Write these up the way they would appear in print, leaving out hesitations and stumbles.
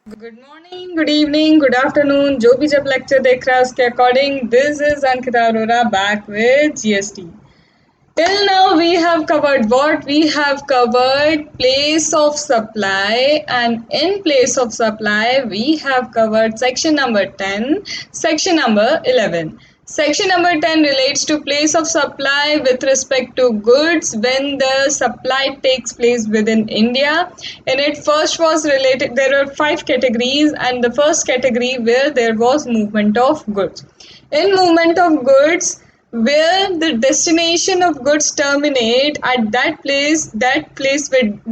Good morning, good evening, good afternoon, जो भी जब लेक्चर देख रहा है उसके according this is Ankita Arora back with GST. Till now we have covered what? We have covered place of supply, and in place of supply we have covered section number 10, section number 11. Section number 10 relates to place of supply with respect to goods when the supply takes place within India. In it first was related, there were 5 categories, and the first category where there was movement of goods. In movement of goods, where the destination of goods terminate at that place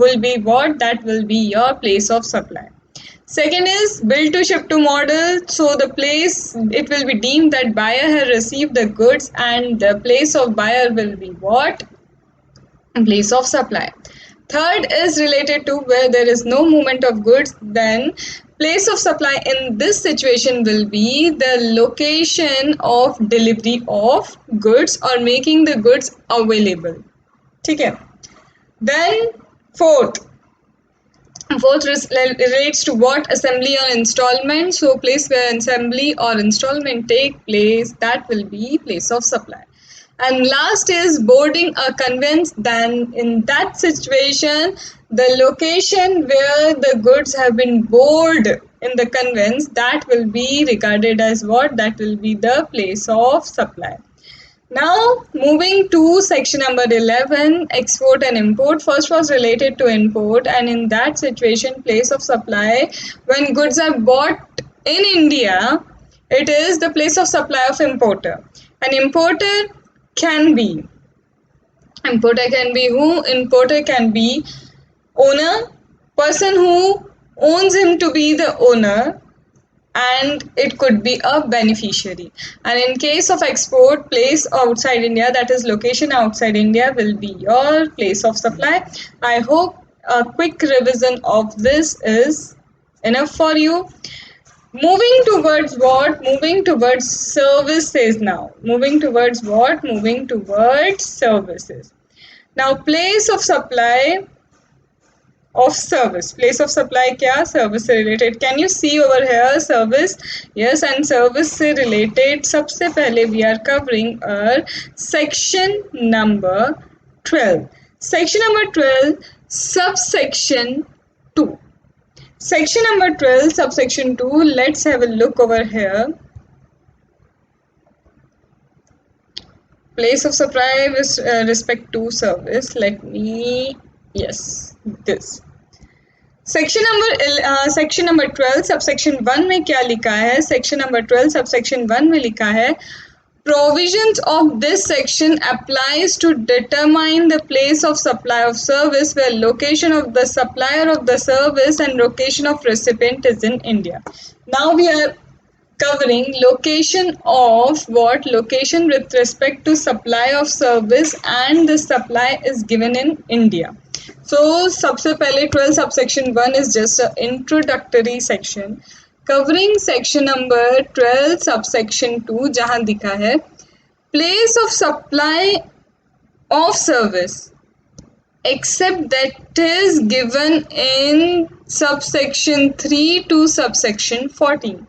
will be what? That will be your place of supply. Second is build to ship to model. So the place, it will be deemed that buyer has received the goods, and the place of buyer will be what? Place of supply. Third is related to where there is no movement of goods, then place of supply in this situation will be the location of delivery of goods or making the goods available. ठीक है. Then fourth relates to what? Assembly or installment. So place where assembly or installment take place, that will be place of supply. And last is boarding a conveyance. Then in that situation, the location where the goods have been boarded in the conveyance, that will be regarded as what? That will be the place of supply. Now moving to section number 11, export and import. First was related to import, and in that situation, place of supply when goods are bought in India, it is the place of supply of importer. An importer can be who? Importer can be owner, person who owns him to be the owner, and it could be a beneficiary. And in case of export, place outside India, that is location outside India, will be your place of supply. I hope a quick revision of this is enough for you. Moving towards what? Moving towards services now. Moving towards what? Moving towards services. Now place of supply of service. Place of supply क्या? Service से related. Can you see over here service? Yes, and service से related सबसे पहले we are covering our section number 12. Section number 12, subsection 2. Section number 12, subsection 2, let's have a look over here. Place of supply with respect to service. Let me, yes, this. Section number 12, subsection 1 में क्या लिखा है? Section number 12, subsection 1 में लिखा है, provisions of this section applies to determine the place of supply of service where location of the supplier of the service and location of recipient is in India. Now we are covering location of what? Location with respect to supply of service, and the supply is given in India. So सबसे पहले 12 subsection 1 is just an introductory section covering section number 12 subsection 2 जहाँ दिखा है place of supply of service except that is given in subsection 3 to subsection 14.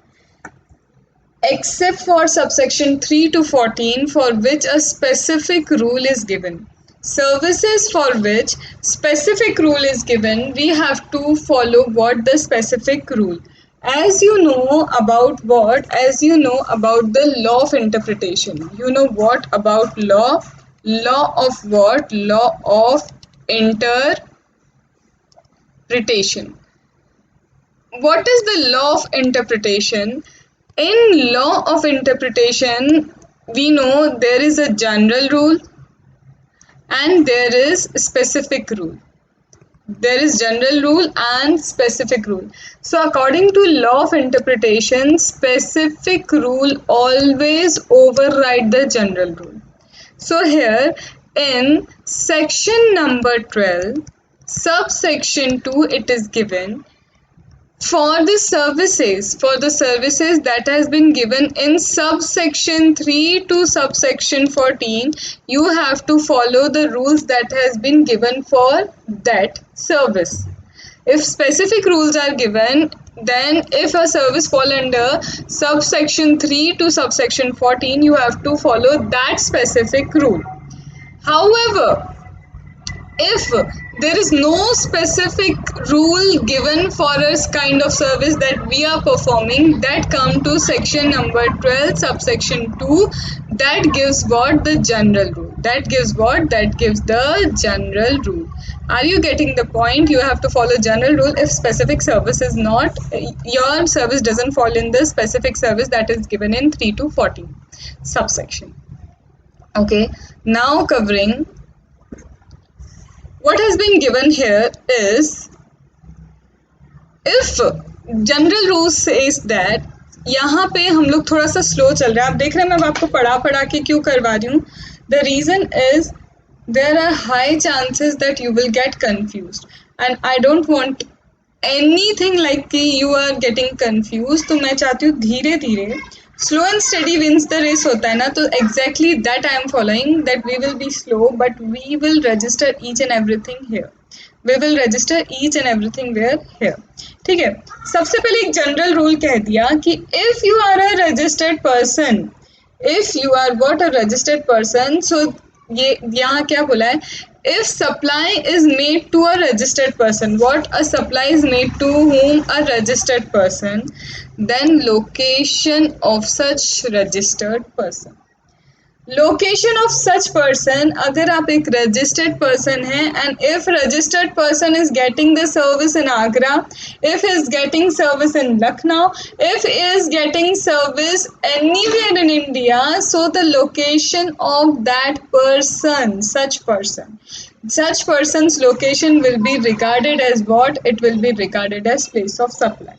Except for subsection 3 to 14 for which a specific rule is given. Services for which specific rule is given, we have to follow what? The specific rule. As you know about what? As you know about the law of interpretation. You know what about law? Law of what? Law of interpretation. What is the law of interpretation? In law of interpretation, we know there is a general rule and there is specific rule. There is general rule and specific rule. So according to law of interpretation, specific rule always override the general rule. So here in section number 12, subsection 2, it is given for the services that has been given in subsection 3 to subsection 14, you have to follow the rules that has been given for that service. If specific rules are given then if a service fall under subsection 3 to subsection 14, you have to follow that specific rule. However, if there is no specific rule given for us kind of service that we are performing, that come to section number 12 subsection 2, that gives what? The general rule. That gives what? That gives the general rule. Are you getting the point? You have to follow general rule if specific service is not, your service doesn't fall in the specific service that is given in 3 to 14 subsection. Okay, now covering what has been given here is, if general rule says that, यहाँ पे हम लोग थोड़ा सा slow चल रहे हैं, आप देख रहे हैं मैं आपको पढ़ा के क्यों करवा रही हूँ. The reason is there are high chances that you will get confused and I don't want anything like कि you are getting confused. तो मैं चाहती हूँ धीरे धीरे, slow and steady wins the race होता है ना, तो exactly that I am following, that we will be slow but we will register each and everything here. We will register each and everything where here. ठीक है, सबसे पहले एक general rule कह दिया कि if you are a registered person, if you are what? A registered person. So ये यहाँ क्या बोला है? If supply is made to a registered person, what? A supply is made to whom? A registered person. Then location of such registered person. Location of such person, अगर आप एक registered person हैं and if registered person is getting the service in Agra, if he is getting service in Lucknow, if he is getting service anywhere in India, so the location of that person, such person's location will be regarded as what? It will be regarded as place of supply.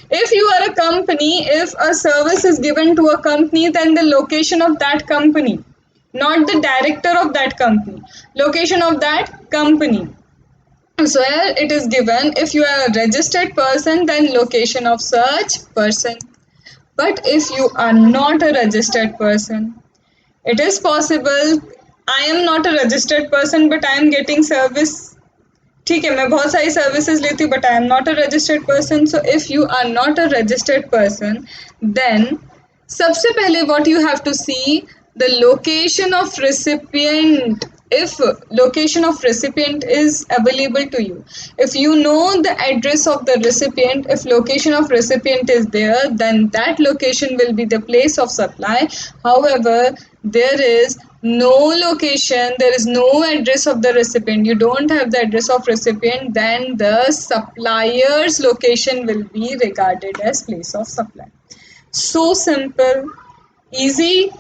If you are a company, if a service is given to a company, then the location of that company, not the director of that company, location of that company. So here it is given, if you are a registered person, then location of such person. But if you are not a registered person, it is possible, I am not a registered person but I am getting service. ठीक है, मैं बहुत सारी services लेती हूँ but I am not a registered person. So if you are not a registered person, then सबसे पहले what you have to see, the location of recipient. If location of recipient is available to you, if you know the address of the recipient, if location of recipient is there, then that location will be the place of supply. However, there is no location, there is no address of the recipient, you don't have the address of recipient, then the supplier's location will be regarded as place of supply. So simple, easy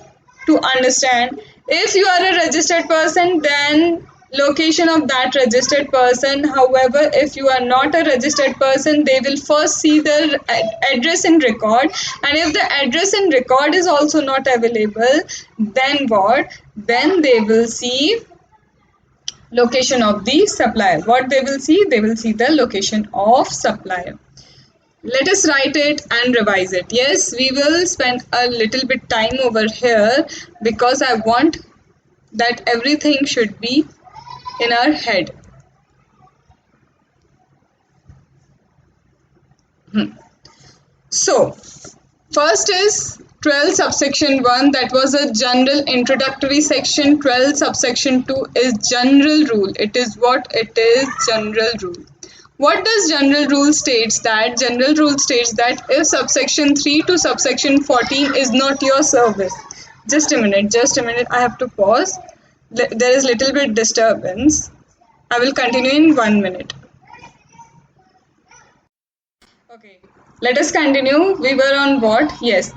to understand. If you are a registered person, then location of that registered person. However, if you are not a registered person, they will first see the address in record, and if the address in record is also not available, then what? Then they will see location of the supplier. What they will see? They will see the location of supplier. Let us write it and revise it. Yes, we will spend a little bit time over here because I want that everything should be in our head. So, first is 12 subsection 1, that was a general introductory section. 12 subsection 2 is general rule. It is what? It is general rule. What does general rule states? That general rule states that if subsection 3 to subsection 14 is not your service. Just a minute, I have to pause. There is little bit disturbance. I will continue in 1 minute. Okay, let us continue. We were on what? Yes.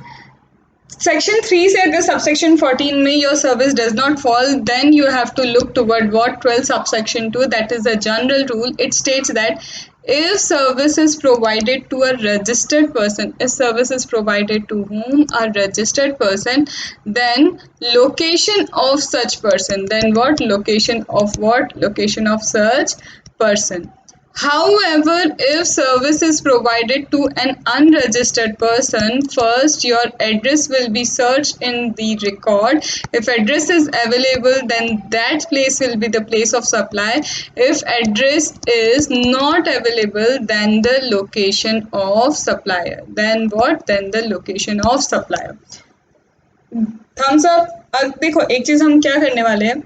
Section 3 said the subsection 14 may your service does not fall, then you have to look toward what? 12 subsection 2, that is a general rule. It states that if service is provided to a registered person, if service is provided to whom? A registered person, then location of such person, then what? Location of what? Location of such person. However, if service is provided to an unregistered person, first your address will be searched in the record. If address is available, then that place will be the place of supply. If address is not available, then the location of supplier. Then what? Then the location of supplier. Thumbs up. अब देखो एक चीज हम क्या करने वाले हैं,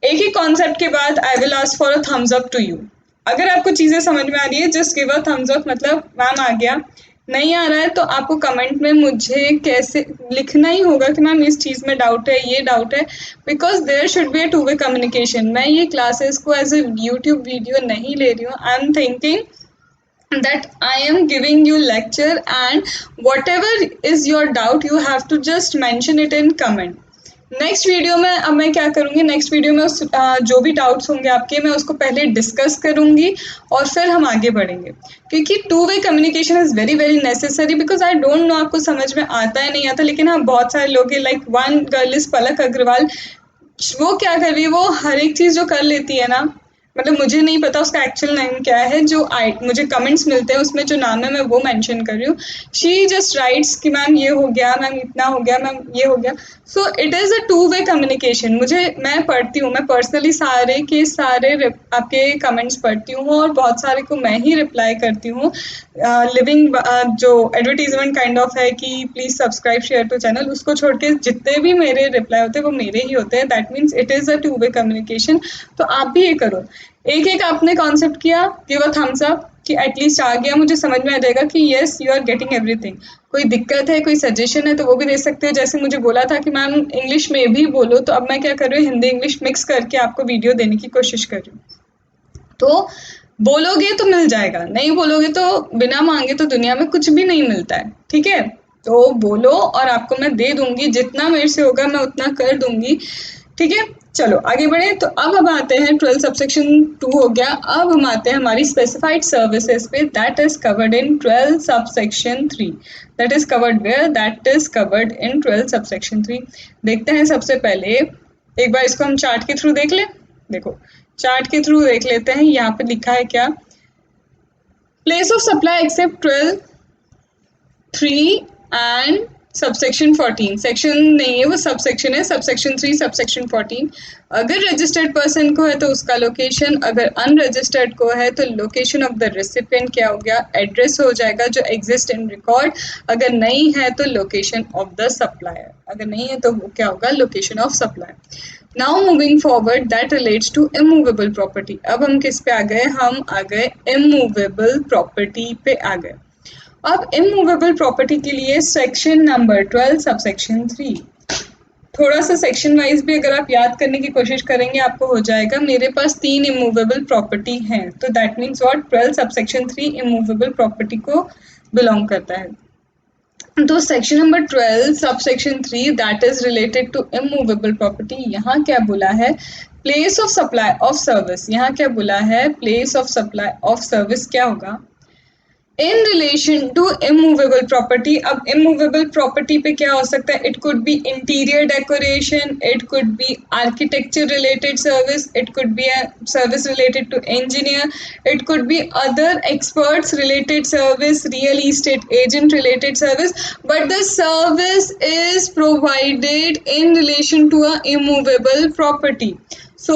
एक ही कॉन्सेप्ट के बाद I will ask for a thumbs up to you. अगर आपको चीजें समझ में आ रही है just give a thumbs up, मतलब मैम आ गया। नहीं आ रहा है तो आपको कमेंट में मुझे कैसे लिखना ही होगा कि मैम इस चीज में डाउट है, ये डाउट है, because there should be a two way communication. मैं ये क्लासेस को एज ए यूट्यूब वीडियो नहीं ले रही हूँ। I am thinking that I am giving you lecture, and whatever is your doubt you have to just mention it in comment. Next video में अब मैं क्या करूँगी, नेक्स्ट वीडियो में जो भी डाउट्स होंगे आपके मैं उसको पहले डिस्कस करूँगी और फिर हम आगे बढ़ेंगे, क्योंकि to way communication is very very necessary. Because I don't know आपको समझ में आता है नहीं आता, लेकिन हाँ बहुत सारे लोग हैं, लाइक वन गर्ल इज पलक अग्रवाल, वो क्या कर रही है, वो हर एक चीज़ जो कर लेती है ना, मतलब मुझे नहीं पता उसका एक्चुअल नेम क्या है, जो मुझे कमेंट्स मिलते हैं उसमें जो नाम है मैं वो मेंशन कर रही हूँ। शी जस्ट राइट्स कि मैम ये हो गया, मैम इतना हो गया, मैम ये हो गया। So it is a two way communication. मैं पढ़ती हूँ, मैं पर्सनली सारे के सारे आपके कमेंट्स पढ़ती हूँ और बहुत सारे को मैं ही रिप्लाई करती हूँ। लिविंग जो एडवर्टीजमेंट काइंड ऑफ है कि please subscribe share to channel, उसको छोड़ के जितने भी मेरे रिप्लाई होते हैं वो मेरे ही होते हैं। That means it is a two way communication. तो आप भी ये करो, एक एक आपने कॉन्सेप्ट किया, गिव अ थम्स अप कि एटलीस्ट आ गया, मुझे समझ में आ जाएगा कि yes you are getting everything. कोई दिक्कत है, कोई सजेशन है तो वो भी दे सकते हो। जैसे मुझे बोला था कि मैम इंग्लिश में भी बोलो, तो अब मैं क्या कर रही हूँ, हिंदी इंग्लिश मिक्स करके आपको वीडियो देने की कोशिश कर रही हूँ। तो बोलोगे तो मिल जाएगा, नहीं बोलोगे तो बिना मांगे तो दुनिया में कुछ भी नहीं मिलता है, ठीक है। तो बोलो और आपको मैं दे दूंगी, जितना मेरे से होगा मैं उतना कर दूंगी, ठीक है। चलो आगे बढ़े। तो अब हम आते हैं 12 सबसेक्शन 2 हो गया, अब हम आते हैं हमारी स्पेसिफाइड सर्विसेज पे। That is covered in 12 subsection 3। That is covered where, that is covered in 12 subsection 3। देखते हैं सबसे पहले, एक बार इसको हम चार्ट के थ्रू देख लें। देखो चार्ट के थ्रू देख लेते हैं, यहाँ पे लिखा है क्या, place of supply except 12 3 and subsection 14। Section नहीं है वो सबसेक्शन है, सबसेक्शन 3 सबसेक्शन 14। अगर रजिस्टर्ड पर्सन को है तो उसका लोकेशन, अगर अनरजिस्टर्ड को है तो लोकेशन ऑफ द रेसिपिएंट क्या हो गया, एड्रेस हो जाएगा जो एग्जिस्ट इन रिकॉर्ड। अगर नहीं है तो लोकेशन ऑफ द सप्लायर, अगर नहीं है तो वो क्या होगा, location of supplier. Now moving forward, that relates to immovable property. अब हम किस पे आ गए, हम आ गए इमूवेबल प्रॉपर्टी पे आ गए। अब इमूवेबल प्रॉपर्टी के लिए सेक्शन नंबर 12 सबसेक्शन 3। थोड़ा सा सेक्शन वाइज भी अगर आप याद करने की कोशिश करेंगे आपको हो जाएगा। मेरे पास 3 इमूवेबल प्रॉपर्टी हैं, तो that means what, 12 subsection 3 immovable property को बिलोंग करता है। तो section number 12 subsection 3 that is related to immovable property. यहाँ क्या बोला है, place of supply of service. यहाँ क्या बोला है, place of supply of service क्या होगा, in relation to immovable property. अब इमूवेबल प्रॉपर्टी पे क्या हो सकता है, it could be interior decoration, it could be architecture related service, it could be a service related to engineer, it could be other experts related service, real estate agent related service, but the service is provided in relation to a immovable property. So,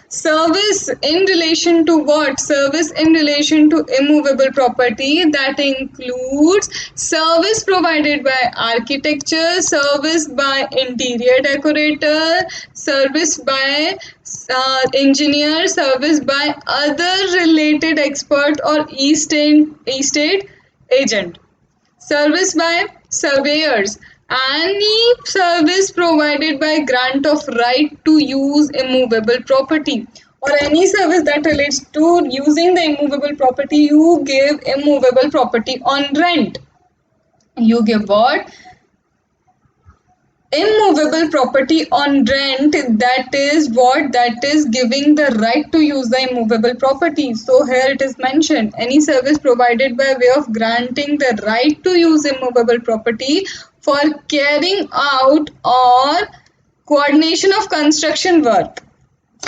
service in relation to what? Service in relation to immovable property, that includes service provided by architecture, service by interior decorator, service by engineer, service by other related expert or estate agent, service by surveyors, any service provided by grant of right to use immovable property, or any service that relates to using the immovable property. You give immovable property on rent. You give what? Immovable property on rent. That is what? That is giving the right to use the immovable property. So here it is mentioned, any service provided by way of granting the right to use immovable property for carrying out or coordination of construction work,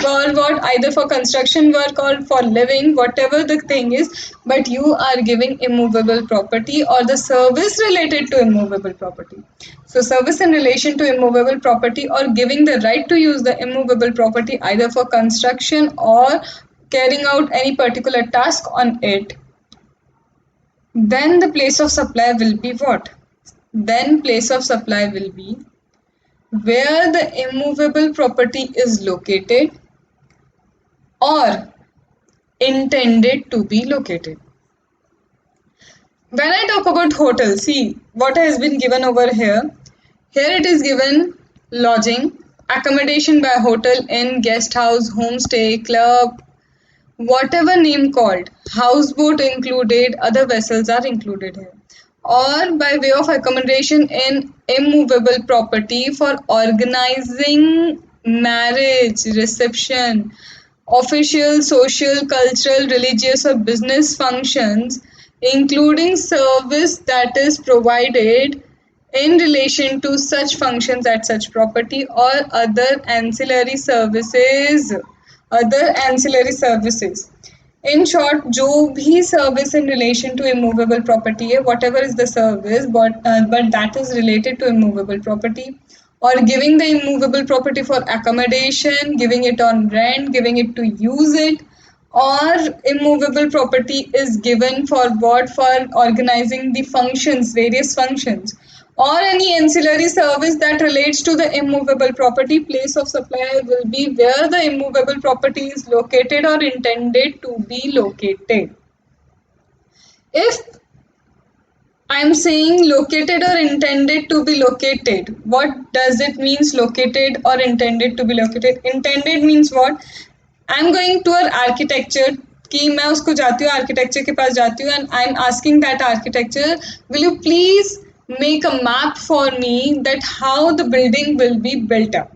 for what, either for construction work or for living, whatever the thing is, but you are giving immovable property or the service related to immovable property. So service in relation to immovable property or giving the right to use the immovable property either for construction or carrying out any particular task on it, then the place of supply will be what? Then place of supply will be where the immovable property is located or intended to be located. When I talk about hotel, see what has been given over here. Here it is given lodging, accommodation by hotel, inn, guest house, homestay, club, whatever name called, houseboat included, other vessels are included here. Or by way of accommodation in immovable property for organizing marriage, reception, official, social, cultural, religious or business functions, including service that is provided in relation to such functions at such property or other ancillary services. In short, जो भी service in relation to immovable property है, whatever is the service, but that is related to immovable property, or giving the immovable property for accommodation, giving it on rent, giving it to use it, or immovable property is given for what? For organizing the functions, various functions, or any ancillary service that relates to the immovable property. Place of supply will be where the immovable property is located or intended to be located. If I'm saying located or intended to be located, what does it means located or intended to be located? Intended means what? I'm going to an architecture कि मैं उसको जाती हूँ architecture के पास जाती हूँ and I'm asking that architecture, will you please make a map for me that how the building will be built up.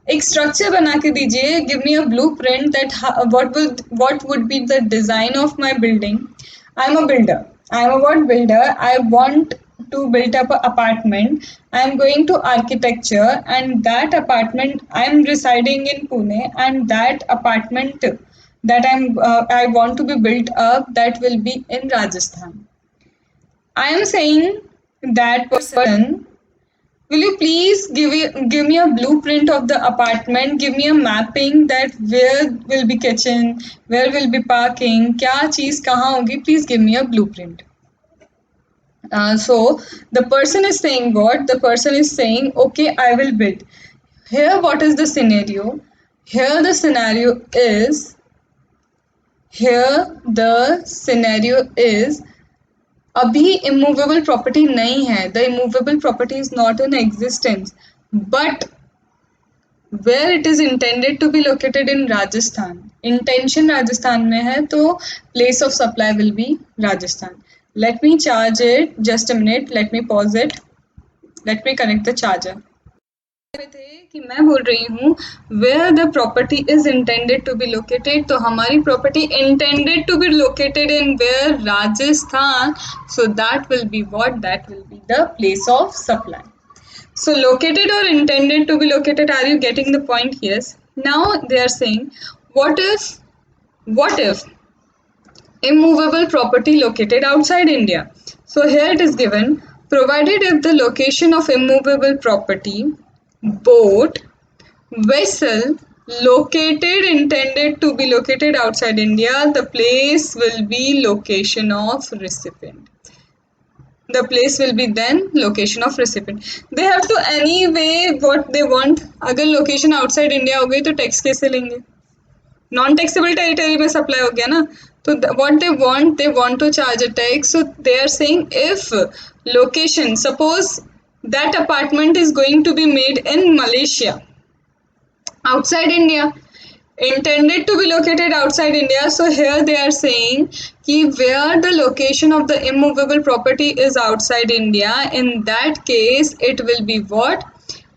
एक structure बना के दीजिए, give me a blueprint that what would be the design of my building. I'm a builder. I'm a what builder? I want to build up an apartment. I'm going to architecture and that apartment, I'm residing in Pune and that apartment that I want to be built up, that will be in Rajasthan. I am saying that person, will you please give me a blueprint of the apartment, give me a mapping that where will be kitchen, where will be parking, क्या चीज़ कहाँ होगी, please give me a blueprint. So the person is saying what? The person is saying, okay, I will build. Here what is the scenario? Here the scenario is अभी immovable property नहीं है. The immovable property is not in existence. But where it is intended to be located in Rajasthan. Intention Rajasthan में है तो place of supply will be Rajasthan. Let me charge it. Just a minute. Let me pause it. Let me connect the charger. कि मैं बोल रही हूँ where the property is intended to be located, तो हमारी property intended to be located in where? Rajasthan. So that will be what? That will be the place of supply. So located or intended to be located, are you getting the point? Yes. Now they are saying, what if immovable property located outside India? So here it is given, provided if the location of immovable property, boat, vessel, located intended to be located outside India, the place will be location of recipient. The place will be then location of recipient. They have to anyway what they want. अगर location outside India हो गई तो tax कैसे लेंगे? Non-taxable territory में supply हो गया ना. So what they want to charge a tax. So they are saying if location, suppose that apartment is going to be made in Malaysia, outside India, intended to be located outside India. So here they are saying कि where the location of the immovable property is outside India, in that case it will be what?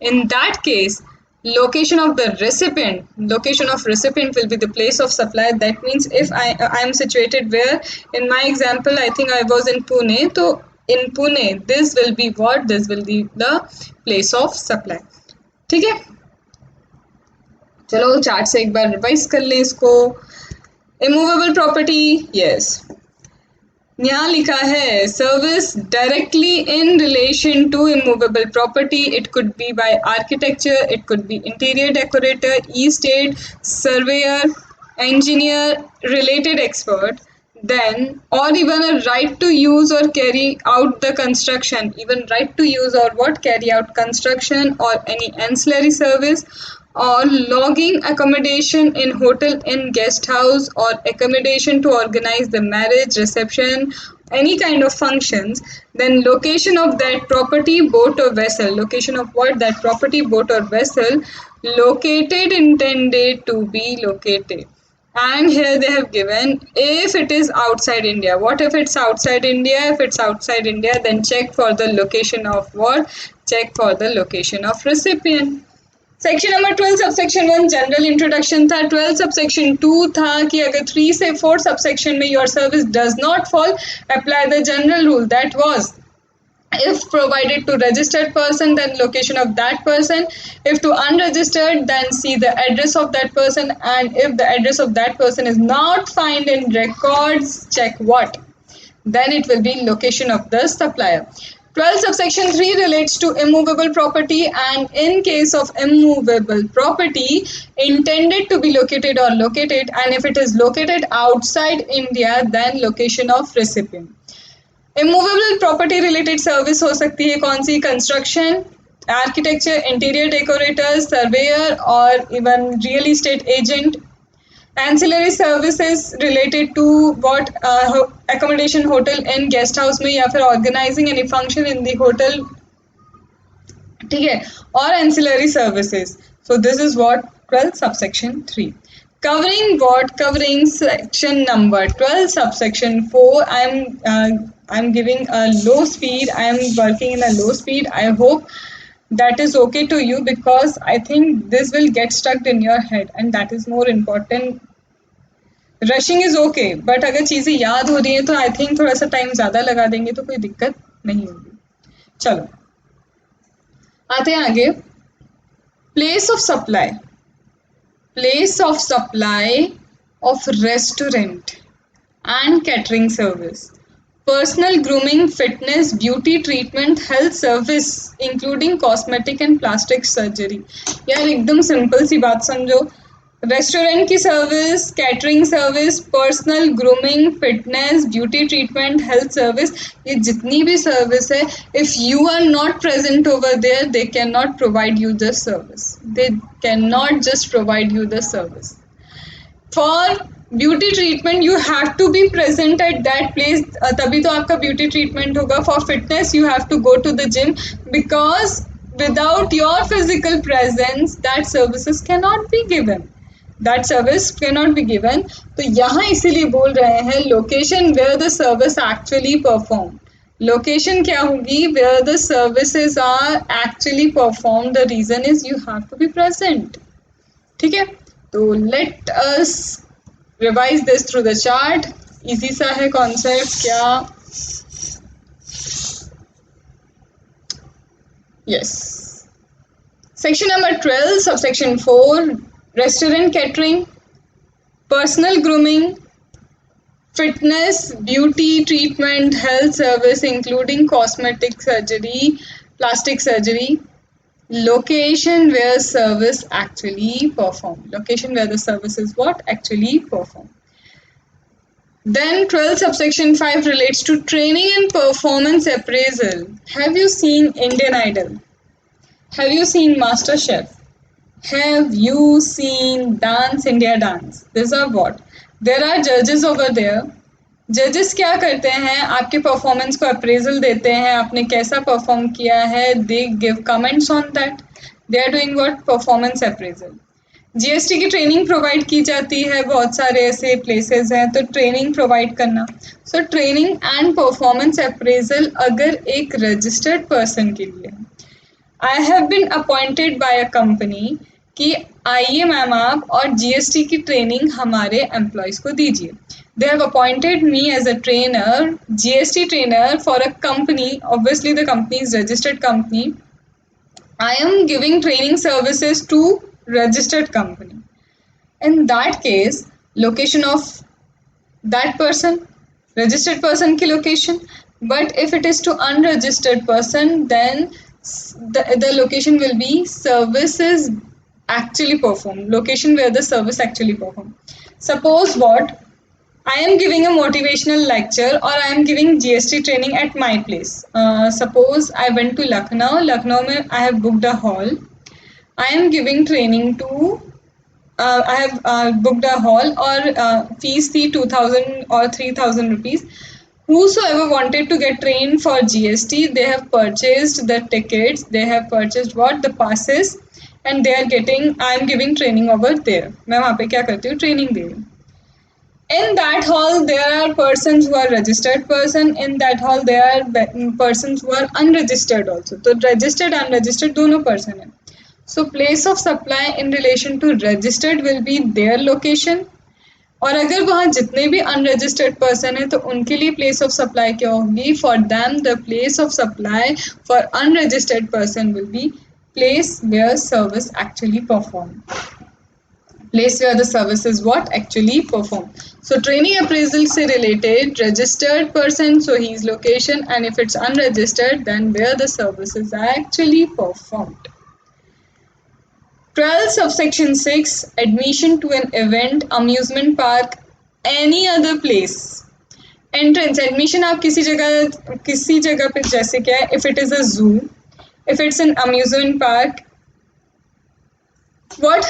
In that case, location of the recipient will be the place of supply. That means if I am situated where, in my example, I think I was in Pune, so in Pune, this will be what? This will be the place of supply. ठीक है? चलो chart से एक बार revise कर लें इसको। Immovable property, yes, यहाँ लिखा है service directly in relation to immovable property. It could be by architecture, it could be interior decorator, estate surveyor, engineer, related expert, then or even a right to use or carry out the construction, even right to use or what carry out construction or any ancillary service, or logging, accommodation in hotel, in guest house, or accommodation to organize the marriage, reception, any kind of functions. Then location of that property, boat or vessel, location of what, that property, boat or vessel, located, intended to be located. And here they have given if it is outside India. What if it's outside India? If it's outside India, then check for the location of what? Check for the location of recipient. Section number 12 subsection 1 general introduction था. 12 subsection 2 था कि अगर 3 से 4 subsection में your service does not fall, apply the general rule. That was if provided to registered person, then location of that person. If to unregistered, then see the address of that person. And if the address of that person is not found in records, check what? Then it will be location of the supplier. 12 subsection 3 relates to immovable property, and in case of immovable property intended to be located or located, and if it is located outside India, then location of recipient. Immovable property related service हो सकती है कौन सी? Construction, architecture, interior decorator, surveyor और even real estate agent. Ancillary services related to what? Accommodation hotel inn guest house में, या फिर organising any function in the hotel, ठीक है, और ancillary services. So this is what 12 subsection 3. Covering what? Covering section number 12 subsection 4. I'm giving a low speed. I am working in a low speed. I hope that is okay to you, because I think this will get stuck in your head and that is more important. Rushing is okay, but अगर चीज़ें याद हो रही हैं तो I think थोड़ा सा time ज़्यादा लगा देंगे तो कोई दिक्कत नहीं होगी. चलो आते हैं आगे. Place of supply. Place of supply of restaurant and catering service, personal grooming, fitness, beauty treatment, health service including cosmetic and plastic surgery. यार एकदम सिंपल सी बात समझो. रेस्टोरेंट की service, catering service, personal grooming, fitness, beauty treatment, health service, ये जितनी भी service है, if you are not present over there, they can not provide you the service. They can not just provide you the service. For beauty treatment you have to be present at that place, तभी तो आपका beauty treatment होगा. For fitness you have to go to the gym, because without your physical presence that services cannot be given. That service cannot be given. तो यहाँ इसीलिए बोल रहे हैं location where the service actually performed. Location क्या होगी? Where the services are actually performed. The reason is you have to be present. ठीक है, तो let us revise this through the chart. Easy सा है concept. क्या? Yes. Section number 12, subsection 4, restaurant catering, personal grooming, fitness, beauty treatment, health service including cosmetic surgery, plastic surgery, location where service actually performed. Location where the service is what? Actually performed. Then 12 subsection 5 relates to training and performance appraisal. Have you seen Indian Idol? Have you seen MasterChef? Have you seen Dance India Dance? These are what? There are judges over there. Judges क्या करते हैं? आपके performance को appraisal देते हैं, आपने कैसा perform किया है. They give comments on that. They are doing what? Performance appraisal. GST की ट्रेनिंग प्रोवाइड की जाती है, बहुत सारे ऐसे प्लेसेस हैं, तो ट्रेनिंग प्रोवाइड करना. So training and performance appraisal अगर एक रजिस्टर्ड पर्सन के लिए. I have been appointed by a company कि आइए मैम आप और जीएसटी की ट्रेनिंग हमारे एम्प्लॉयज़ को दीजिए. They have appointed me as a trainer, GST trainer for a company. Obviously the company is registered company. I am giving training services to registered company. In that case, location of that person, registered person की location. But if it is to unregistered person, then the location will be services actually performed, location where the service actually performed. Suppose what, I am giving a motivational lecture or I am giving GST training at my place. Suppose I went to Lucknow. Lucknow mein I have booked a hall. I am giving training to I have booked a hall or fees the 2000 or 3000 rupees. Whosoever wanted to get trained for GST, they have purchased the tickets, they have purchased what, the passes, and they are getting, I am giving training over there. मैं वहाँ पे क्या करती हूँ, training दे रही हूँ. In that hall, there are persons who are registered person. In that hall, there are persons who are unregistered also. So registered, unregistered, दोनों person हैं. So place of supply in relation to registered will be their location. और अगर वहाँ जितने भी unregistered person है तो उनके लिए place of supply क्या होगी? For them, the place of supply for unregistered person will be place where service actually performed. Place where the service is what? Actually performed. So training appraisal से related registered person, so his location, and if it's unregistered, then where the service is actually performed. 12 subsection 6 admission to an event, amusement park, any other place. Entrance admission आप किसी जगह पे जैसे क्या है, if it is a zoo, if it's an amusement park, what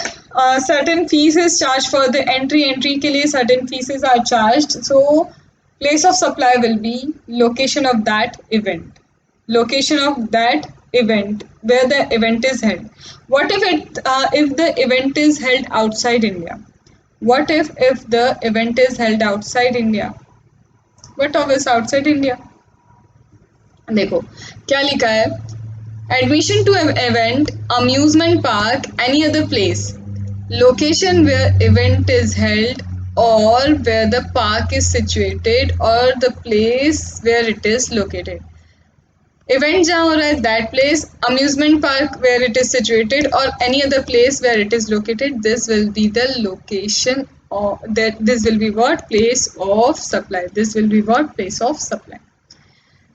certain fees is charged for the entry के लिए certain fees are charged. So place of supply will be location of that event, location of that event where the event is held. What if the event is held outside India? What if the event is held outside India? What of is outside India? देखो क्या लिखा है, admission to an event, amusement park, any other place, location where event is held or where the park is situated or the place where it is located. Event जहाँ हो रहा है that place, amusement park where it is situated or any other place where it is located, this will be the location or that this will be what? Place of supply. This will be what? Place of supply.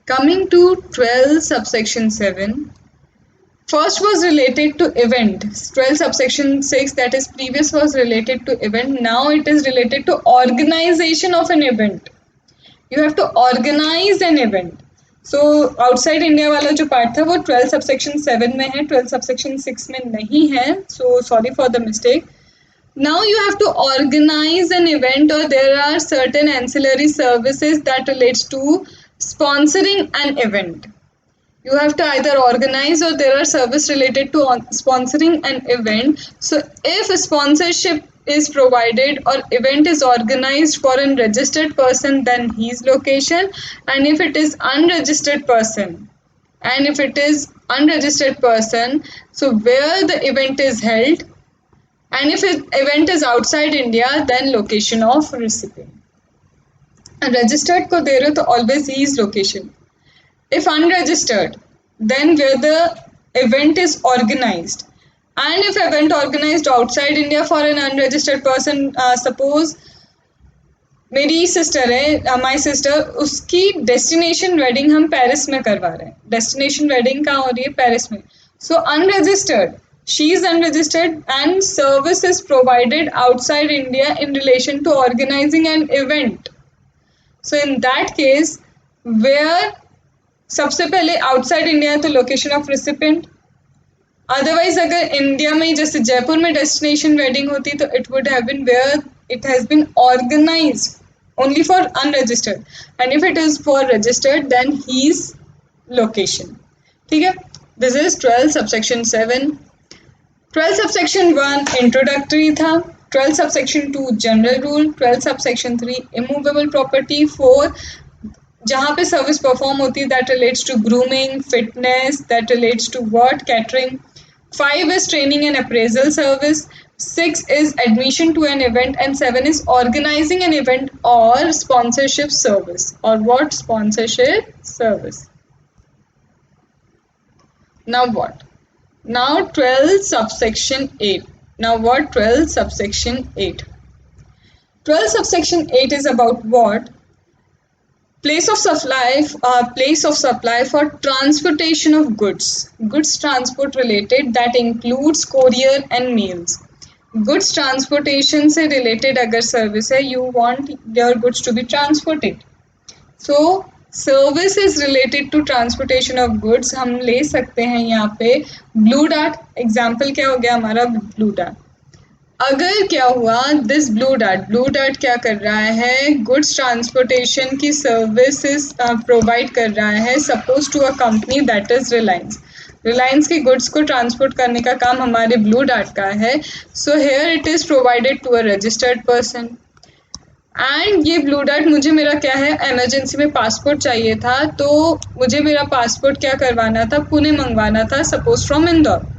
Coming to 12 subsection 7. First was related to event. 12 subsection 6, that is previous was related to event. Now it is related to organization of an event. You have to organize an event. So outside India वाला जो part था वो 12 subsection 7 में है, 12 subsection 6 में नहीं है. So sorry for the mistake. Now you have to organize an event or there are certain ancillary services that relates to sponsoring an event. You have to either organize or there are service related to sponsoring an event. So if a sponsorship is provided or event is organized for a registered person, then his location, and if it is unregistered person, so where the event is held, and if the event is outside India, then location of recipient. Registered को दे रहे हो तो always his location. If unregistered, then where the event is organized. And if event organized outside India for an unregistered person, suppose मेरी sister है, my sister, उसकी destination wedding हम Paris में करवा रहे हैं. डेस्टिनेशन वेडिंग कहाँ हो रही है? पेरिस में. सो unregistered, she is unregistered and service is provided outside India in relation to organizing an event. So in that case, where सबसे पहले outside India है तो location of recipient. Otherwise अगर इंडिया में जैसे जयपुर में डेस्टिनेशन वेडिंग होती तो it would have been where it has been organized only for unregistered, and if it is for registered then his location. ठीक है, this is 12 subsection 7. 12 subsection 1 introductory था, 12 subsection 2 general rule, 12 subsection 3 immovable property, 4 जहाँ पे service perform होती है that relates to grooming, fitness, that relates to what? Catering. 5 is training and appraisal service. 6 is admission to an event, and 7 is organizing an event or sponsorship service. Or what? Sponsorship service. Now what? Now 12 subsection 8. Now what 12 subsection 8? 12 subsection 8 is about what? Place of supply for transportation of goods transport related, that includes courier and mails. Goods transportation से related अगर service है, you want your goods to be transported. So service is related to transportation of goods. हम ले सकते हैं यहाँ पे blue dart. Example क्या हो गया हमारा blue dart. अगर क्या हुआ, दिस ब्लू डार्ट क्या कर रहा है, गुड्स ट्रांसपोर्टेशन की सर्विसेज प्रोवाइड कर रहा है, suppose to a company that is Reliance की गुड्स को ट्रांसपोर्ट करने का काम हमारे ब्लू डार्ट का है. So here it is provided to a registered person. And ये ब्लू डार्ट, मुझे मेरा क्या है, इमरजेंसी में पासपोर्ट चाहिए था, तो मुझे मेरा पासपोर्ट क्या करवाना था, पुणे मंगवाना था, suppose from Indore.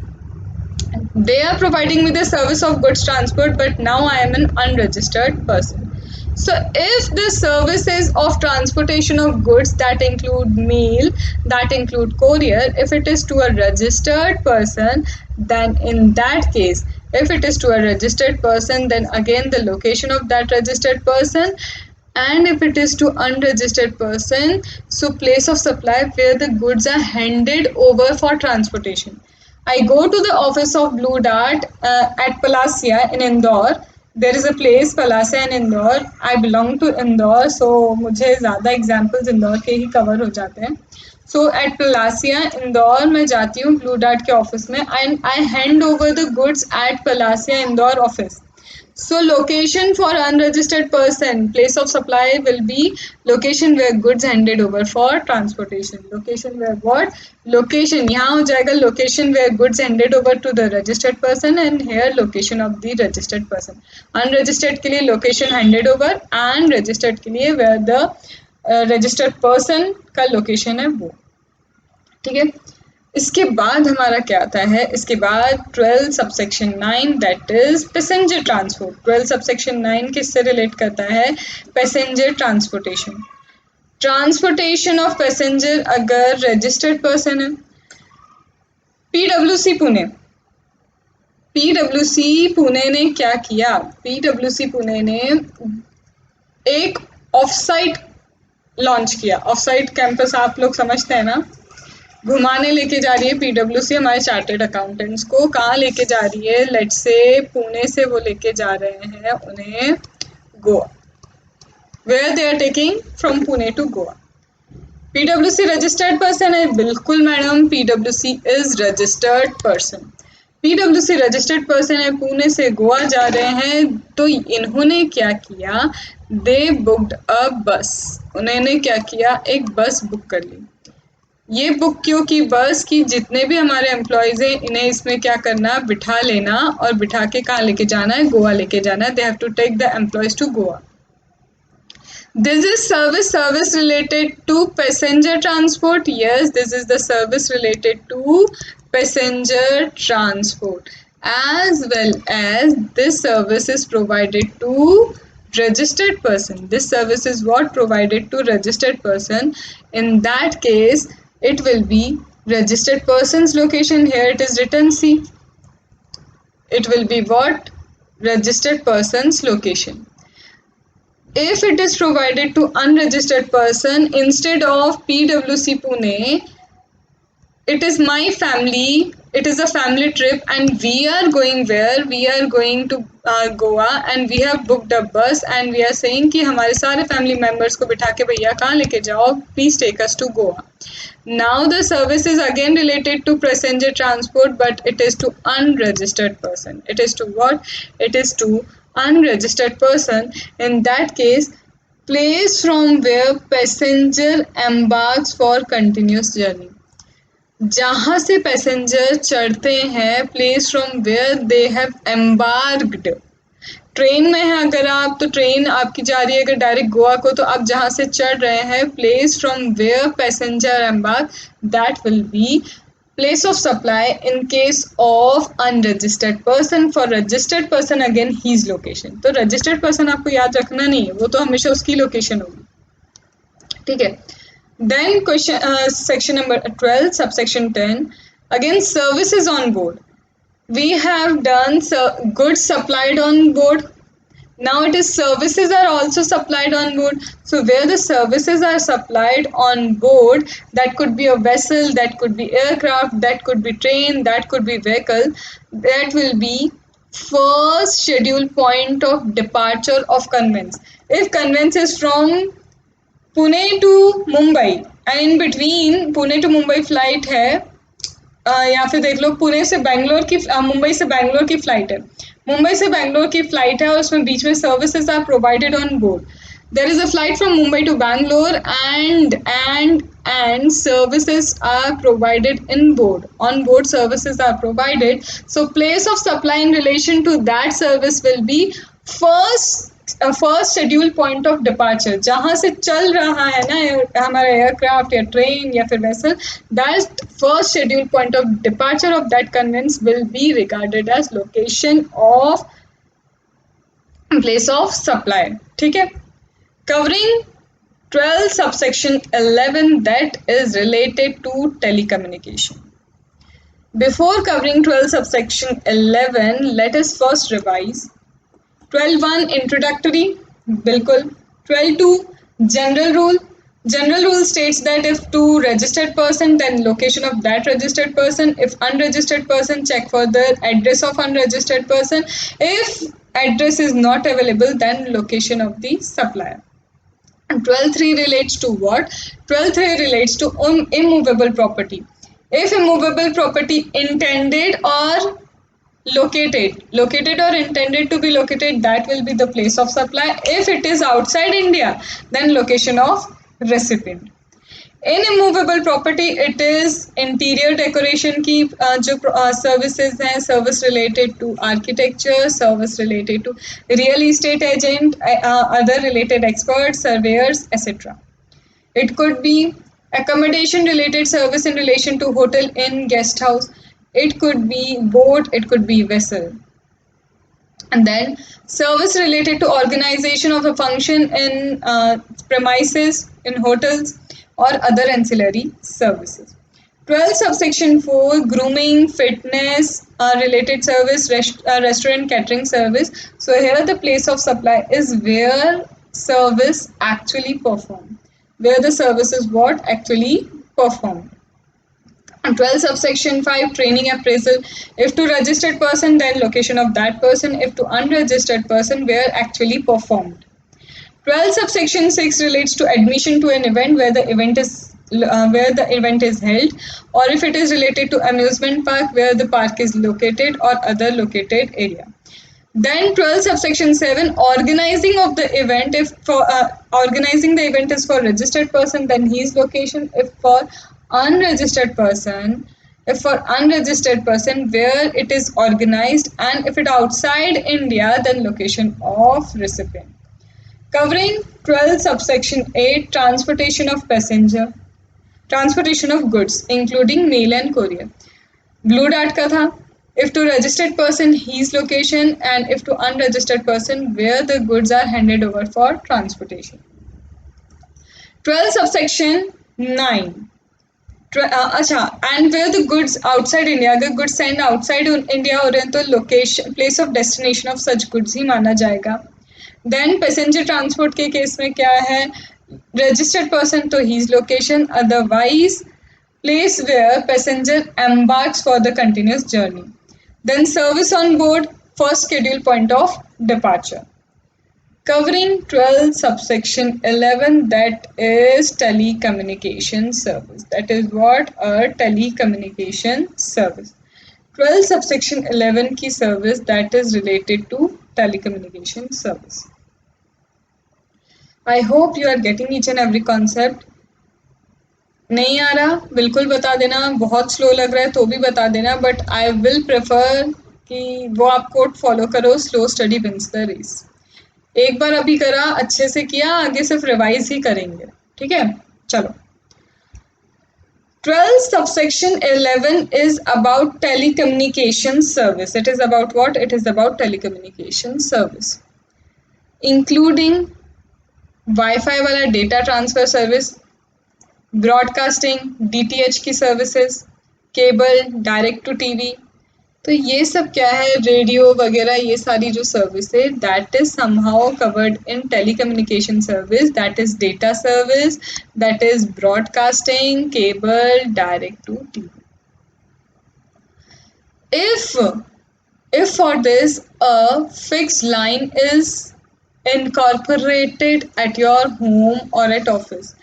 They are providing me the service of goods transport, but now I am an unregistered person. So if the services of transportation of goods that include mail, that include courier, if it is to a registered person, then in that case, if it is to a registered person, then again the location of that registered person. And if it is to unregistered person, so place of supply where the goods are handed over for transportation. I go to the office of Blue Dart at Palasia in Indore. There is a place Palasia in Indore. I belong to Indore, so मुझे ज़्यादा examples Indore के ही cover हो जाते हैं. So at Palasia Indore मैं जाती हूँ Blue Dart के office में and I hand over the goods at Palasia Indore office. So location for unregistered person, place of supply will be location where goods handed over for transportation. Location where what? Location यहाँ हो जाएगा location where goods handed over to the registered person, and here location of the registered person. Unregistered के लिए location handed over and registered के लिए where the registered person का location है वो. ठीक है. इसके बाद हमारा क्या आता है, इसके बाद 12 subsection 9 that is passenger transport. 12 subsection 9 किससे रिलेट करता है, पैसेंजर ट्रांसपोर्टेशन ऑफ पैसेंजर. अगर रजिस्टर्ड पर्सन है, पीडब्ल्यूसी पुणे ने क्या किया, पीडब्ल्यूसी पुणे ने एक ऑफसाइट लॉन्च किया. ऑफसाइट कैंपस आप लोग समझते हैं ना, घुमाने लेके जा रही है पीडब्ल्यूसी हमारे चार्टर्ड अकाउंटेंट्स को. कहाँ लेके जा रही है, लेट्स से पुणे से वो लेके जा रहे हैं उन्हें Goa. Where they are taking from Pune to Goa. PWC registered person है, बिल्कुल madam, PWC is registered person. PWC registered person है, पुणे से गोवा जा रहे हैं, तो इन्होंने क्या किया, दे बुक्ड अ बस. उन्होंने क्या किया, एक बस बुक कर ली. ये बुक क्यों की, बस की जितने भी हमारे एम्प्लॉयज हैं इन्हें इसमें क्या करना, बिठा लेना और बिठा के कहाँ लेके जाना है, गोवा लेके जाना है. They have to take the employees to Goa. This is service related to passenger transport. Yes, this is the service related to passenger transport. As well as this service is provided to registered person. This service is what provided to registered person. In that case, it will be registered person's location. Here it is written C. It will be what? Registered person's location. If it is provided to unregistered person, instead of PWC Pune, it is my family, it is a family trip and we are going where? We are going to Goa and we have booked a bus and we are saying कि हमारे सारे family members को बिठा के भैया कहाँ लेके जाओ, please take us to Goa. Now the service is again related to passenger transport, but it is to unregistered person. It is to what? It is to unregistered person. In that case, place from where passenger embarks for continuous journey. जहाँ से passenger चढ़ते हैं, place from where they have embarked. Train में है अगर आप, तो train आपकी जा रही है अगर डायरेक्ट गोवा को, तो आप जहाँ से चढ़ रहे हैं, place from where passenger embark, that will be place of supply in case of unregistered person. For registered person again his location. तो रजिस्टर्ड पर्सन आपको याद रखना नहीं है, वो तो हमेशा उसकी लोकेशन होगी. ठीक है. Then question section number 12 subsection 10, again services on board. We have done goods supplied on board. Now it is services are also supplied on board. So where the services are supplied on board, that could be a vessel, that could be aircraft, that could be train, that could be vehicle, that will be first schedule point of departure of conveyance. If conveyance is from Pune to Mumbai and in between Pune to Mumbai flight है, या फिर देख लो पुणे से बैंगलोर की मुंबई से बैंगलोर की flight है, मुंबई से बैंगलोर की फ्लाइट है और उसमें बीच में services are provided on board. There is a flight from Mumbai to Bangalore and services are provided in board. On board services are provided. So place of supply in relation to that service will be first schedule point of departure. जहां से चल रहा है ना हमारा aircraft या train या फिर vessel, that first schedule point of departure of that conveyance will be regarded as location of place of supply. ठीक है. Covering 12 subsection 11 that is related to telecommunication. Before covering 12 subsection 11, let us first revise. 12.1 introductory, बिल्कुल. 12.2 general rule. General rule states that if to registered person, then location of that registered person. If unregistered person, check for the address of unregistered person. If address is not available, then location of the supplier. 12.3 relates to what? 12.3 relates to immovable property. If immovable property intended or located or intended to be located, that will be the place of supply. If it is outside India, then location of recipient. In immovable property, it is interior decoration की जो services हैं, service related to architecture, service related to real estate agent, other related experts, surveyors, etc. It could be accommodation related service in relation to hotel, inn, guest house. It could be boat, it could be vessel. And then service related to organization of a function in premises, in hotels, or other ancillary services. 12 subsection 4 grooming, fitness related service, restaurant catering service. So here the place of supply is where service actually performed, where the service is what actually performed. 12 subsection 5 training appraisal. If to registered person, then location of that person. If to unregistered person, where actually performed. 12 subsection 6 relates to admission to an event where the event is held, or if it is related to amusement park where the park is located or other located area. Then 12 subsection 7 organizing of the event. If for organizing the event is for registered person, then his location. If for unregistered person, where it is organized, and if it outside India, then location of recipient. Covering 12 subsection 8 transportation of passenger, transportation of goods including mail and courier. Blue dart का था. If to registered person, his location, and if to unregistered person, where the goods are handed over for transportation. 12 subsection 9 and where the goods outside India, अगर goods send outside India हो रहे हैं तो location, place of destination of such goods ही माना जाएगा. Then passenger transport के case में क्या है? Registered person तो his location, otherwise place where passenger embarks for the continuous journey. Then service on board, first schedule point of departure. Covering 12 subsection 11, that is telecommunication service. That is what? A telecommunication service. 12 subsection 11 की service that is related to telecommunication service. I hope you are getting each and every concept. नहीं आ रहा बिल्कुल बता देना, बहुत slow लग रहा है तो भी बता देना, बट आई विल प्रेफर कि वो आप कोड फॉलो करो. Slow study wins the race. एक बार अभी करा, अच्छे से किया, आगे सिर्फ रिवाइज ही करेंगे. ठीक है, चलो. 12 subsection 11 is about telecommunication service. It is about what? It is about telecommunication service, including Wi-Fi वाला data transfer service, broadcasting, DTH की services, cable, direct to TV, तो ये सब क्या है, रेडियो वगैरह ये सारी जो सर्विस है that is somehow covered in telecommunication service, that is data service, that is broadcasting, cable, direct to TV. If for this a fixed line is incorporated at your home or at office,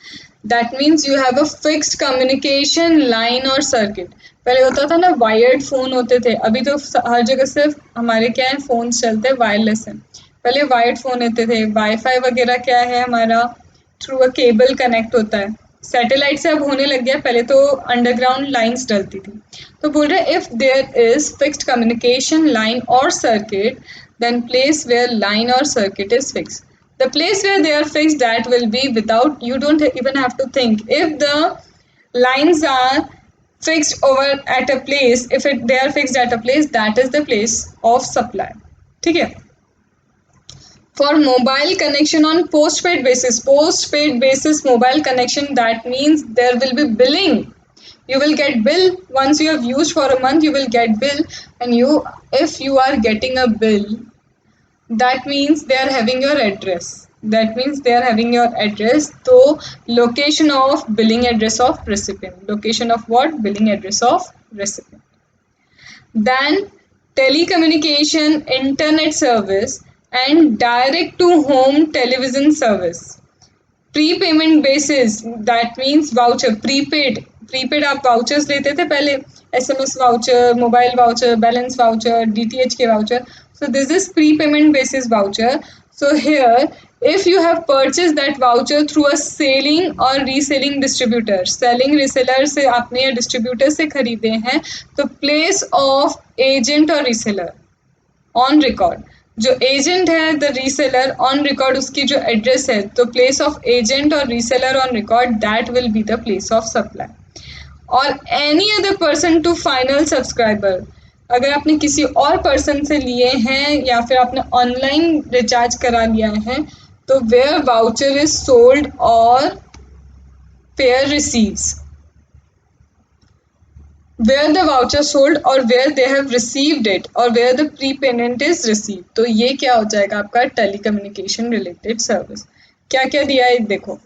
that means you have a fixed communication line or circuit. पहले होता था ना wired phone होते थे, अभी तो हर जगह सिर्फ हमारे क्या है फोन चलते हैं वायरलेस है. पहले वायर्ड फोन होते थे. वाईफाई वगैरह क्या है हमारा थ्रू अ केबल कनेक्ट होता है. सैटेलाइट से अब होने लग गया, पहले तो अंडरग्राउंड लाइंस डलती थी. तो बोल रहे if there is fixed communication line और circuit then place where line और circuit is fixed. The place where they are fixed, that will be without, you don't even have to think. If the lines are fixed over at a place, they are fixed at a place, that is the place of supply. ठीक है. For mobile connection on postpaid basis mobile connection, that means there will be billing. You will get bill once you have used for a month, you will get bill, and if you are getting a bill, that means they are having your address. So location of billing address of recipient. Location of what? Billing address of recipient. Then telecommunication, internet service and direct to home television service. Prepayment basis, that means voucher. Prepaid आप vouchers लेते थे पहले, SMS voucher, mobile voucher, balance voucher, DTH के voucher. So this is prepayment basis voucher. So here, if you have purchased that voucher through a selling or reselling distributor, selling reseller से आपने या distributor से खरीदे हैं, तो place of agent और reseller on record. जो एजेंट है द रीसेलर ऑन रिकॉर्ड, उसकी जो एड्रेस है, तो प्लेस ऑफ एजेंट और reseller on record that will be the place of supply. और any other person to final subscriber, अगर आपने किसी और पर्सन से लिए हैं या फिर आपने ऑनलाइन रिचार्ज करा लिया है, तो वेयर वाउचर इज सोल्ड और pair receives, where the voucher sold or where they have received it or where the prepayment is received. तो ये क्या हो जाएगा आपका टेलीकम्युनिकेशन रिलेटेड सर्विस. क्या क्या दिया है देखो.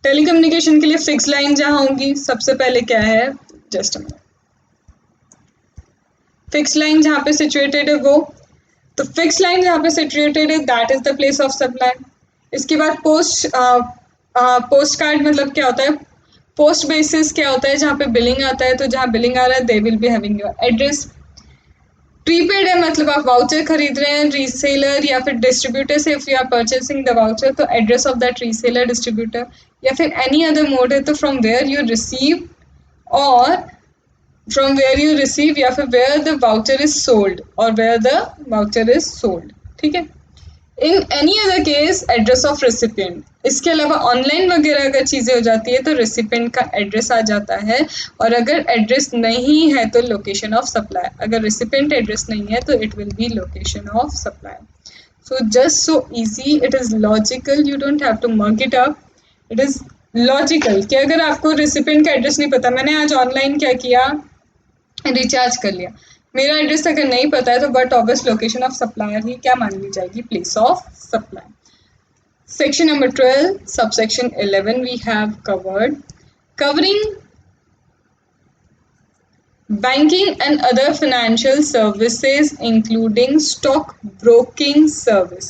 टेलीकम्युनिकेशन के लिए फिक्स लाइन जहाँ होंगी, सबसे पहले क्या है, जस्ट फिक्स लाइन जहाँ पे सिचुएटेड है वो, तो फिक्स लाइन जहाँ पे सिचुएटेड है that is the place of supply. इसके बाद पोस्ट कार्ड मतलब क्या होता है, पोस्ट बेसिस क्या होता है, जहाँ पे बिलिंग आता है, तो जहाँ बिलिंग आ रहा है they will be having your address. Prepaid है मतलब आप वाउचर खरीद रहे हैं रीसेलर या फिर डिस्ट्रीब्यूटर से, if you are purchasing the voucher, तो address of that reseller distributor, या फिर एनी अदर मोड है तो फ्रॉम वेयर यू रिसीव, और फ्रॉम वेयर यू रिसीव या फिर where the voucher is sold और where the voucher is sold. ठीक है. In any other case address of recipient. इसके अलावा ऑनलाइन वगैरह अगर चीज़ें हो जाती है तो रेसिपिएंट का एड्रेस आ जाता है, और अगर एड्रेस नहीं है तो लोकेशन ऑफ सप्लाई. अगर रेसिपिएंट एड्रेस नहीं है तो it will be location of supply. So just so easy, it is logical, you don't have to mug it up. It is logical कि अगर आपको रेसिपिएंट का एड्रेस नहीं पता, मैंने आज ऑनलाइन क्या किया, रिचार्ज कर लिया, मेरा एड्रेस अगर नहीं पता है तो but obvious location of supplier ही क्या मान ली जाएगी, place of supply. Section number 12, subsection 11 we have covered. Covering banking and other financial services including stock broking service.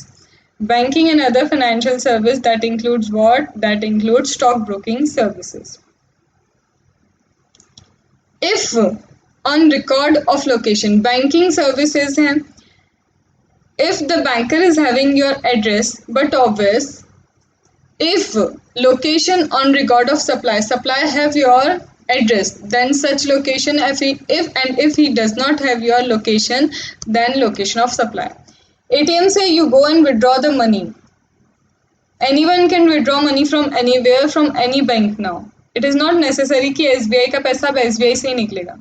Banking and other financial service, that includes what? That includes stock broking services. If on record of location, banking services हैं, if the banker is having your address, but obvious, if location on record of supply have your address, then such location, if he does not have your location, then location of supply. ATM से you go and withdraw the money. Anyone can withdraw money from anywhere, from any bank now. It is not necessary कि SBI का पैसा अब SBI से ही निकलेगा.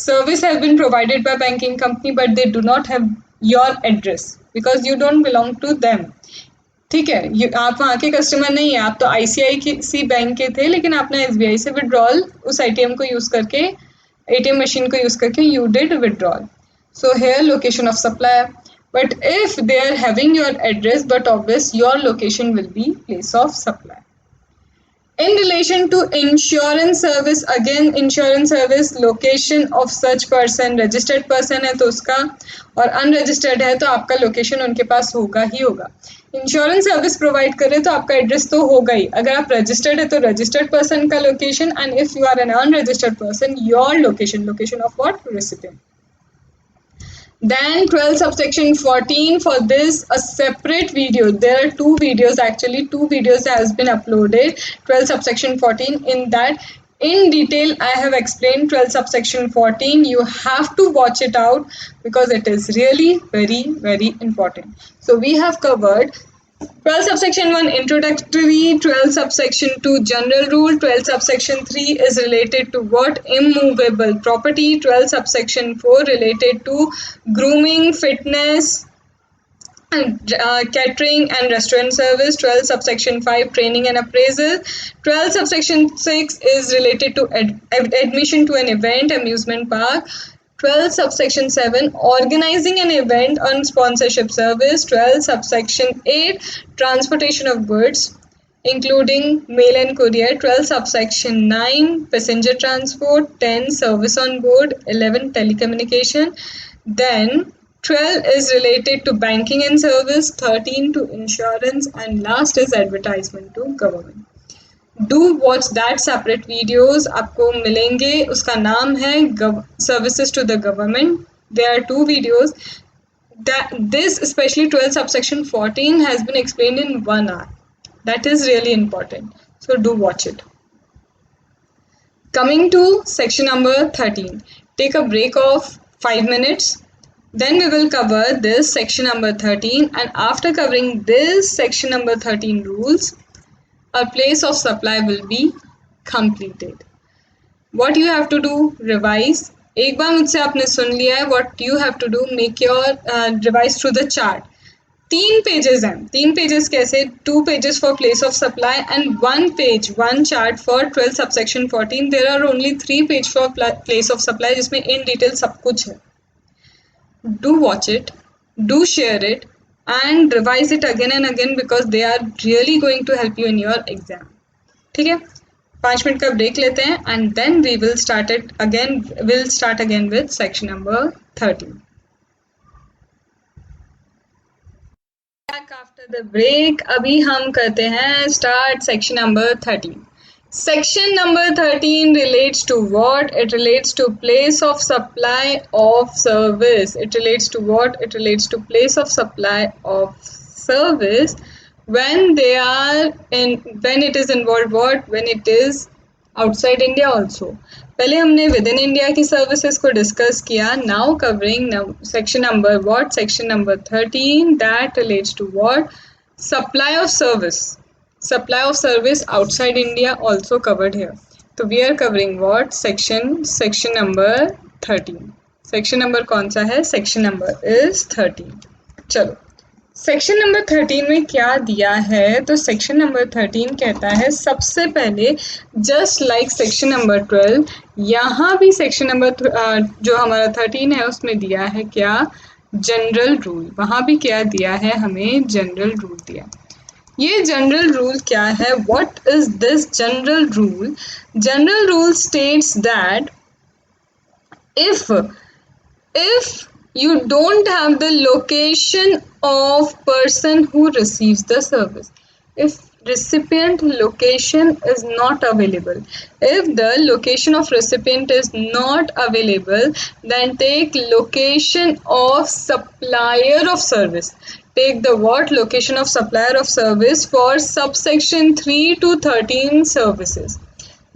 Service has been provided by banking company, but they do not have your address because you don't belong to them. ठीक है, आप वहाँ के कस्टमर नहीं है, आप तो ICICI बैंक के थे, लेकिन आपने SBI से विड्रॉल उस ATM को यूज़ करके, ATM मशीन को यूज़ करके you did withdrawal. So here location of supplier. But if they are having your address, but obvious your location will be place of supply. In relation to insurance service, again insurance service location of such person, registered person है तो उसका, और unregistered है तो आपका location उनके पास होगा ही होगा. इंश्योरेंस सर्विस प्रोवाइड करे तो आपका एड्रेस तो होगा ही. अगर आप रजिस्टर्ड है तो रजिस्टर्ड पर्सन का location, and if you are an unregistered person your location of what, recipient. Then 12 subsection 14, for this a separate video, there are two videos actually, two videos has been uploaded. 12 subsection 14, in that in detail I have explained 12 subsection 14. You have to watch it out because it is really very important. So we have covered 12 subsection 1 introductory, 12 subsection 2 general rule, 12 subsection 3 is related to what, immovable property, 12 subsection 4 related to grooming, fitness, catering and restaurant service, 12 subsection 5 training and appraisal, 12 subsection 6 is related to admission to an event, amusement park, 12 subsection 7 organizing an event on sponsorship service, 12 subsection 8 transportation of goods including mail and courier, 12 subsection 9 passenger transport, 10 service on board, 11 telecommunication, then 12 is related to banking and service, 13 to insurance, and last is advertisement to government. Do watch that separate videos, आपको मिलेंगे. उसका नाम है services to the government. There are two videos. This especially 12 subsection 14 has been explained in 1 hour. That is really important. So do watch it. Coming to section number 13. Take a break of 5 minutes. Then we will cover this section number 13, and after covering this section number 13 rules, a place of supply will be completed. What you have to do, revise. एक बार मुझसे आपने सुन लिया है. What you have to do, make your revise through the chart. 3 pages हैं. 3 pages कैसे? 2 pages for place of supply and 1 page, 1 chart for 12 subsection 14. There are only 3 pages for place of supply जिसमें in detail सब कुछ है. Do watch it, do share it, and revise it again and again because they are really going to help you in your exam. ठीक है, 5 minute का break लेते हैं and then we will start again with section number 13. Back after the break, अभी हम करते हैं start section number 13. Section number 13 relates to what? It relates to place of supply of service. It relates to what? It relates to place of supply of service when it is involved what? When it is outside India also. पहले हमने within India की services को discuss किया. Now covering section number what? Section number 13 that relates to what? Supply of service. Supply of service outside India also covered here. So we are covering what? Section number 13. Section number कौन सा है? Section number is 13. चलो, section number 13 में क्या दिया है? तो section number 13 कहता है सबसे पहले जस्ट लाइक सेक्शन नंबर 12, यहाँ भी सेक्शन नंबर जो हमारा 13 है उसमें दिया है क्या? General rule. वहाँ भी क्या दिया है? हमें जनरल रूल दिया. ये जनरल रूल क्या है? What is this general rule? General rule states that if you don't have the location of person who receives the service, if recipient location is not available, if the location of recipient is not available, then take location of supplier of service. Take the what? Location of supplier of service for subsection 3 to 13 services.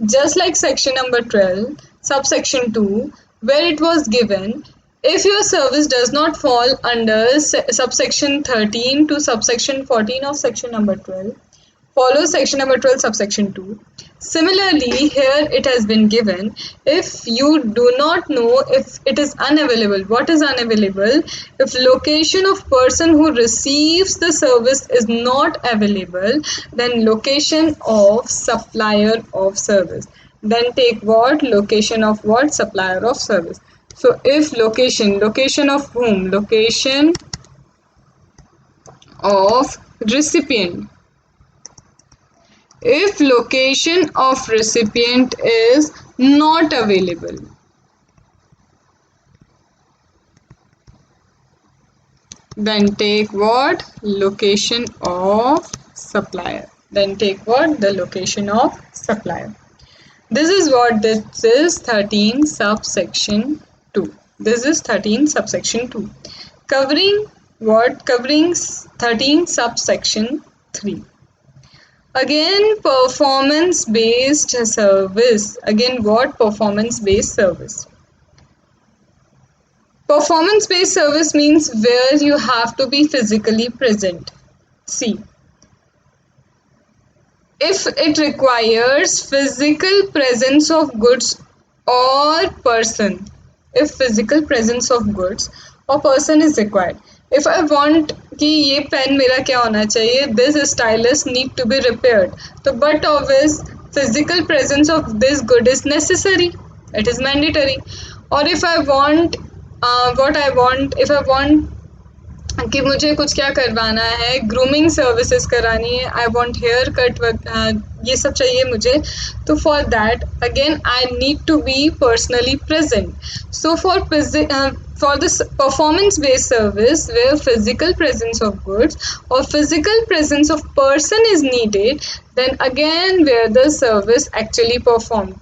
Just like section number 12, subsection 2, where it was given, if your service does not fall under subsection 13 to subsection 14 of section number 12, follow section number 12 subsection 2. Similarly, here it has been given, if you do not know if it is unavailable. What is unavailable? If location of person who receives the service is not available, then location of supplier of service. Then take what? Location of what? Supplier of service. So if location of whom? Location of recipient. If location of recipient is not available, then take what? Location of supplier. Then take what? The location of supplier. This is what this is 13 subsection 2. This is 13 subsection 2. Covering what? Covering 13 subsection 3. Again, performance based service. Again, what? Performance based service. Performance based service means where you have to be physically present. See, if it requires physical presence of goods or person, if physical presence of goods or person is required, if I want कि ये pen मेरा क्या होना चाहिए, this stylus need to be repaired, तो but obvious physical presence of this good is necessary, it is mandatory. Or if I want if I want कि मुझे कुछ क्या करवाना है, ग्रूमिंग सर्विसेज करानी है, आई वांट हेयर कट, ये सब चाहिए मुझे, तो for that again I need to be personally present. So for this performance based service where physical presence of goods or physical presence of person is needed, then again where the service actually performed.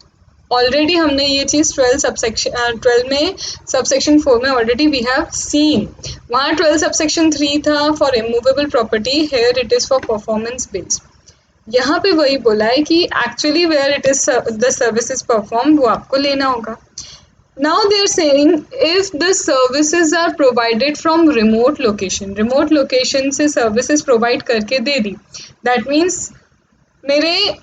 Already हमने ये चीज़ 12 में subsection 4 में already we have seen. वहाँ 12 subsection 3 था for immovable property, here it is for performance based. यहाँ पे वही बोला है कि actually where it is the service is perform, वो आपको लेना होगा. Now they are saying if the services are provided from remote location से सर्विसेज प्रोवाइड करके दे दी, दैट मीन्स मेरे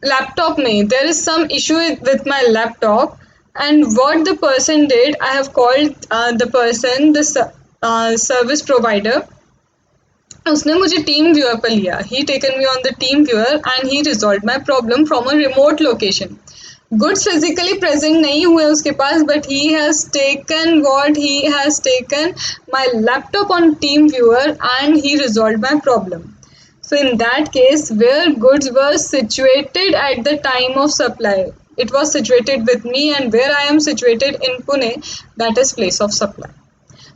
laptop mein there is some issue with my laptop, and what the person did, I have called the person, the service provider. उसने मुझे team viewer पर लिया, he taken me on the team viewer and he resolved my problem from a remote location. Goods physically present नहीं हुए उसके पास, but he has taken my laptop on team viewer and he resolved my problem. So in that case, where goods were situated at the time of supply, it was situated with me, and where I am situated in Pune, that is place of supply.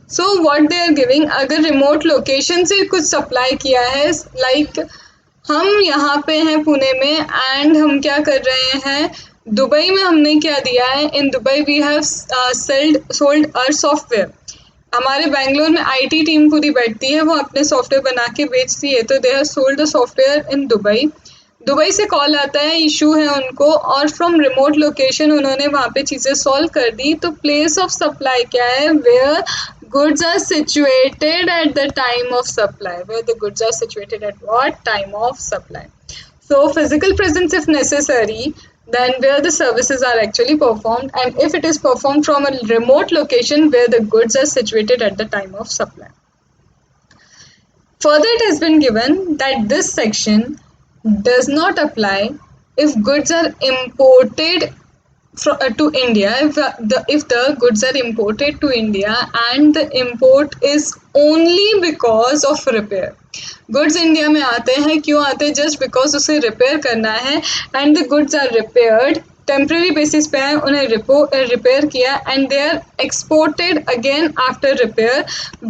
So what they are giving, अगर remote location से कुछ supply किया है, like हम यहाँ पे हैं पुणे में and हम क्या कर रहे हैं, दुबई में हमने क्या दिया है, in Dubai we have sold our software. हमारे बैंगलोर में आईटी टीम पूरी बैठती है, वो अपने सॉफ्टवेयर बना के बेचती है, तो they have sold the software in Dubai से कॉल आता है, इशू है उनको, और फ्रॉम रिमोट लोकेशन उन्होंने वहाँ पे चीज़ें सॉल्व कर दी. तो प्लेस ऑफ सप्लाई क्या है, where goods are situated at the time of supply, where the goods are situated at what time of supply. So physical presence if necessary, then where the services are actually performed, and if it is performed from a remote location where the goods are situated at the time of supply. Further, it has been given that this section does not apply if goods are imported to India, if the goods are imported to India and the import is only because of repair. Goods India में आते हैं, क्यों आते हैं, just because उसे repair करना है, and the goods are repaired, temporary basis पे है, उन्हें रिपेयर किया, and they are exported again after repair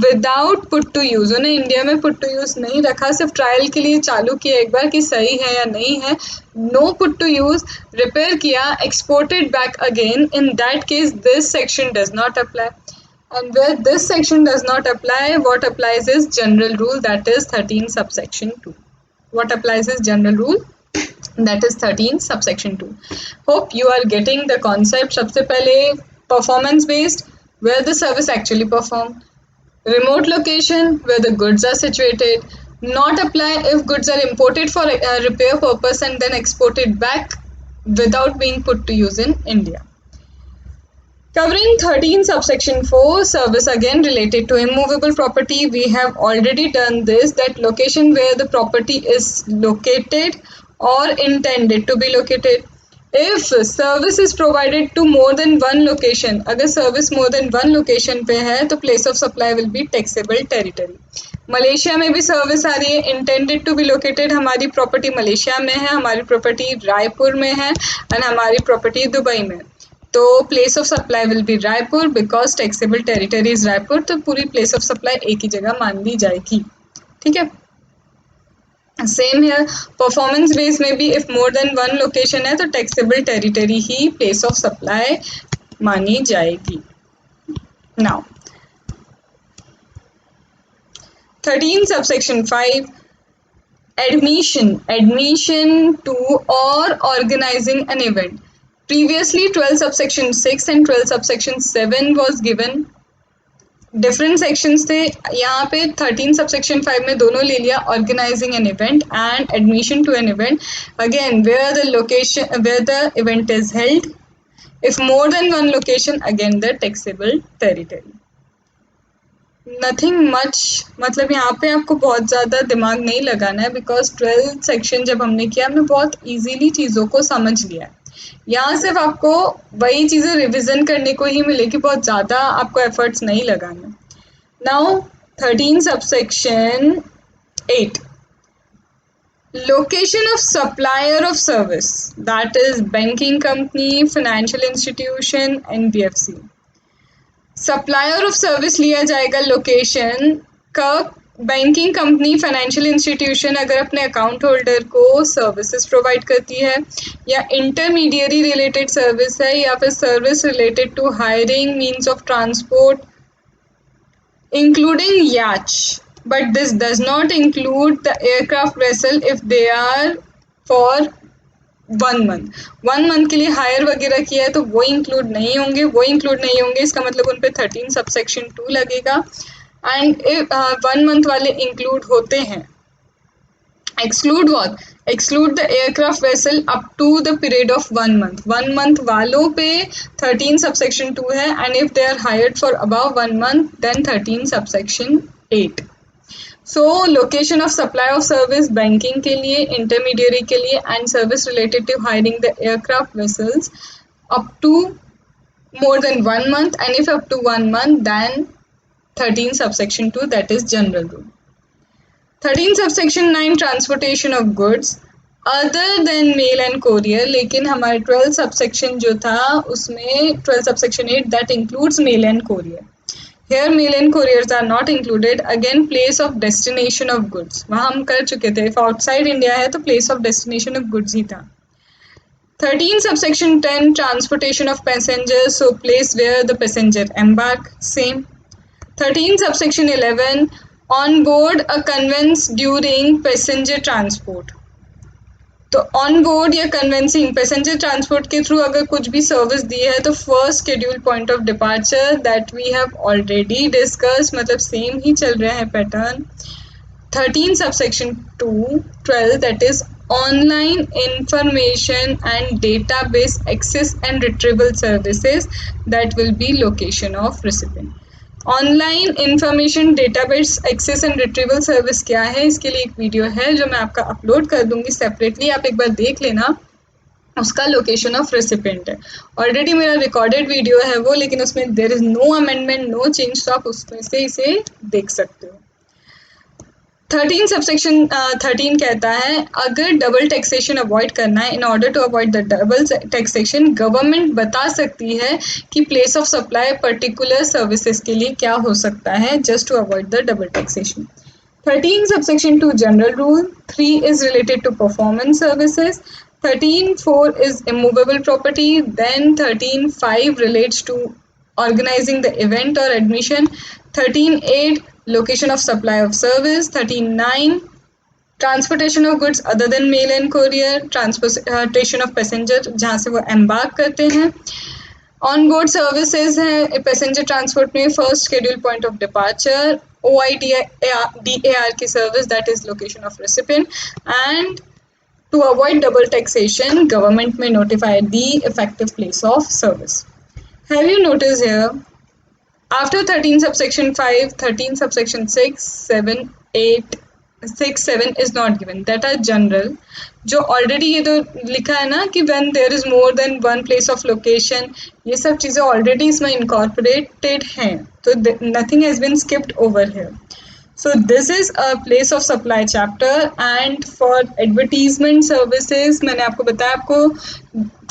without put to use. उन्हें इंडिया में पुट टू यूज़ नहीं रखा, सिर्फ ट्रायल के लिए चालू किया एक बार कि सही है या नहीं है, no put to use, repair किया, exported back again. In that case this section does not apply. And where this section does not apply, what applies is general rule, that is 13 subsection 2. What applies is general rule, that is 13 subsection 2. Hope you are getting the concept. सबसे पहले performance based, where the service actually performed. Remote location, where the goods are situated. Not apply if goods are imported for a repair purpose and then exported back without being put to use in India. Covering 13 subsection 4, service again related to immovable property. We have already done this, that location where the property is located or intended to be located. If service is provided to more than one location, अगर service more than one location पे है तो place of supply will be taxable territory. Malaysia में भी service आ रही है, intended to be located, हमारी प्रॉपर्टी मलेशिया में है, हमारी प्रॉपर्टी रायपुर में है एंड हमारी प्रॉपर्टी दुबई में, तो place of supply will B Raipur because taxable territory is Raipur, तो पूरी प्लेस ऑफ सप्लाई एक ही जगह मान ली जाएगी। ठीक है, सेम है परफॉर्मेंस बेस में भी if more than one location है तो taxable territory he place of supply मानी जाएगी। Now 13 subsection 5 admission to or organizing an event. Previously 12 subsection 6 and 12 subsection 7 was given. Different sections थे, यहाँ पे 13 सबसेक्शन 5 में दोनों ले लिया, organising an event and admission to an event. Again where the location, where the event is held, if more than one location again the taxable territory. Nothing much, मतलब यहाँ पे आपको बहुत ज़्यादा दिमाग नहीं लगाना है बिकॉज 12 सेक्शन जब हमने किया हमने बहुत इजीली चीज़ों को समझ लिया है। यहाँ सिर्फ आपको वही चीज़ें रिविजन करने को ही मिलेगी, बहुत ज़्यादा आपको एफर्ट्स नहीं लगाना। Now 13 subsection 8 location of supplier of service, that is banking company, financial institution, NBFC। Supplier of service लिया जाएगा लोकेशन का, बैंकिंग कंपनी, फाइनेंशियल इंस्टीट्यूशन अगर अपने अकाउंट होल्डर को सर्विसेज प्रोवाइड करती है, या इंटरमीडियरी रिलेटेड सर्विस है, या फिर service related to hiring, means of transport including yacht, but this does not include the aircraft vessel if they are for 1 month के लिए हायर वगैरह किया है तो वो इंक्लूड नहीं होंगे, इसका मतलब उन पे 13 सबसेक्शन 2 लगेगा। एंड 1 मंथ वाले इंक्लूड होते हैं। Exclude what? Exclude the aircraft vessel up to the period of 1 month. 1 month वालों पे 13 सबसेक्शन 2 है, and if they are hired for above 1 month then 13 subsection 8। So location of supply of service banking के लिए, intermediary के लिए, and service related to hiring the aircraft vessels up to more than 1 month, and if up to 1 month then 13 subsection 2, that is general rule. 13 subsection 9 transportation of goods other than mail and courier, लेकिन हमारे 12 subsection जो था उसमें 12 subsection 8 that includes mail and courier. Here mail and couriers are not included. Again place of destination of goods, वहाँ हम कर चुके थे, if outside India है तो place of destination of goods ही था. 13 subsection 10 transportation of passengers, so place where the passenger embark, same. 13 subsection 11 on board a conveyance during passenger transport, तो on board या कन्वेंसिंग पैसेंजर ट्रांसपोर्ट के through अगर कुछ भी service दी है तो first schedule point of departure that we have already discuss, मतलब सेम ही चल रहा है pattern. 13 subsection 2 12 that is online information and database access and retrieval services that will be location of recipient. Online information database access and retrieval service क्या है, इसके लिए एक वीडियो है जो मैं आपका अपलोड कर दूंगी सेपरेटली, आप एक बार देख लेना. उसका लोकेशन ऑफ रेसिपिएंट है, ऑलरेडी मेरा रिकॉर्डेड वीडियो है वो, लेकिन उसमें there is no amendment no change, तो आप उसमें से इसे देख सकते हो. 13 सबसेक्शन 13 कहता है अगर डबल टैक्सेशन अवॉइड करना है, in order to avoid the double taxation government बता सकती है कि place of supply particular services के लिए क्या हो सकता है, just to avoid the double taxation. 13 subsection 2 general rule. 3 is related to performance services. 13.4 is immovable property. Then 13.5 relates to organizing the event or admission. 13.8 location of supply of service. 13.9 transportation of goods other than mail and courier. Transportation of passenger जहाँ से वो embark करते हैं. On board services है passenger transport में first schedule point of departure. OIDAR की service that is location of recipient. And to avoid double taxation, government may notify the effective place of service. Have you noticed here? After 13 subsection 5, 13 subsection 6, 7, 8, 6, 7 is not given. That are general. जो already ये तो लिखा है ना कि when there is more than one place of location, ये सब चीज़ें ऑलरेडी इसमें इनकॉर्पोरेटेड हैं, तो nothing has been skipped over here. So this is a place of supply chapter, and for advertisement services मैंने आपको बताया, आपको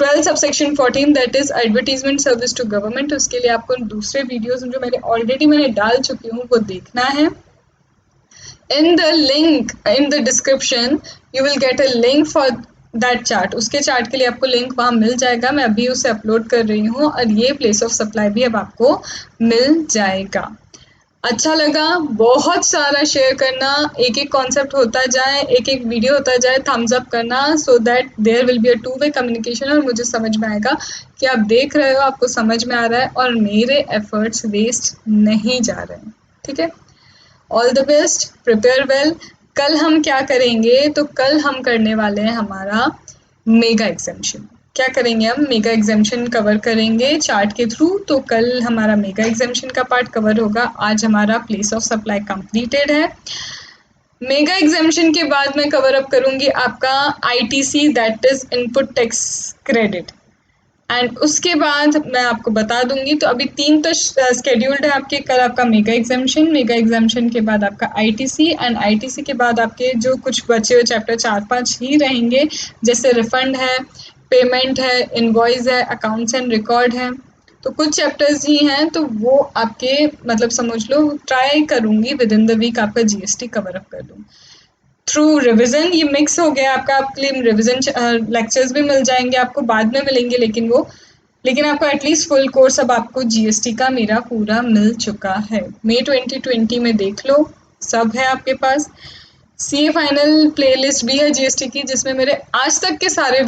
12 subsection 14 that is advertisement service to government, उसके लिए आपको दूसरे वीडियोस जो मैंने डाल चुकी हूँ वो देखना है. In the link in the description you will get a link for that chart. उसके चार्ट के लिए आपको लिंक वहाँ मिल जाएगा, मैं अभी उसे अपलोड कर रही हूँ, और ये प्लेस ऑफ सप्लाई भी अब आपको मिल जाएगा. अच्छा लगा, बहुत सारा शेयर करना, एक एक कॉन्सेप्ट होता जाए, एक एक वीडियो होता जाए, थम्स अप करना, so that there will be a 2-way communication, और मुझे समझ में आएगा कि आप देख रहे हो, आपको समझ में आ रहा है, और मेरे एफर्ट्स वेस्ट नहीं जा रहे हैं. ठीक है, all the best, prepare well. कल हम क्या करेंगे, तो कल हम करने वाले हैं हमारा मेगा एग्जाम्शन. क्या करेंगे, हम मेगा एग्जाम्शन कवर करेंगे चार्ट के थ्रू. तो कल हमारा मेगा एग्जाम्शन का पार्ट कवर होगा. आज हमारा प्लेस ऑफ सप्लाई कंप्लीटेड है. मेगा एग्जाम्शन के बाद मैं कवर अप करूंगी आपका ITC, that is input tax credit, and उसके बाद मैं आपको बता दूंगी. तो अभी 3 तो स्केड्यूल्ड है आपके. कल आपका मेगा एग्जाम्शन के बाद आपका ITC, एंड ITC के बाद आपके जो कुछ बचे हुए चैप्टर 4-5 ही रहेंगे, जैसे रिफंड है, पेमेंट है, इनवॉइस है, अकाउंट्स एंड रिकॉर्ड है. तो कुछ चैप्टर्स ही हैं, तो वो आपके मतलब समझ लो, ट्राई करूंगी विद इन द वीक आपका GST कवर अप कर दूँ थ्रू रिवीजन. ये मिक्स हो गया आपका, आपके लिए रिवीजन लेक्चर्स भी मिल जाएंगे, आपको बाद में मिलेंगे, लेकिन आपको एटलीस्ट फुल कोर्स अब आपको GST का मेरा पूरा मिल चुका है. मई 2020 में देख लो, सब है आपके पास. CA फाइनल प्लेलिस्ट भी है GST की, जिसमें मेरे आज तक के सारे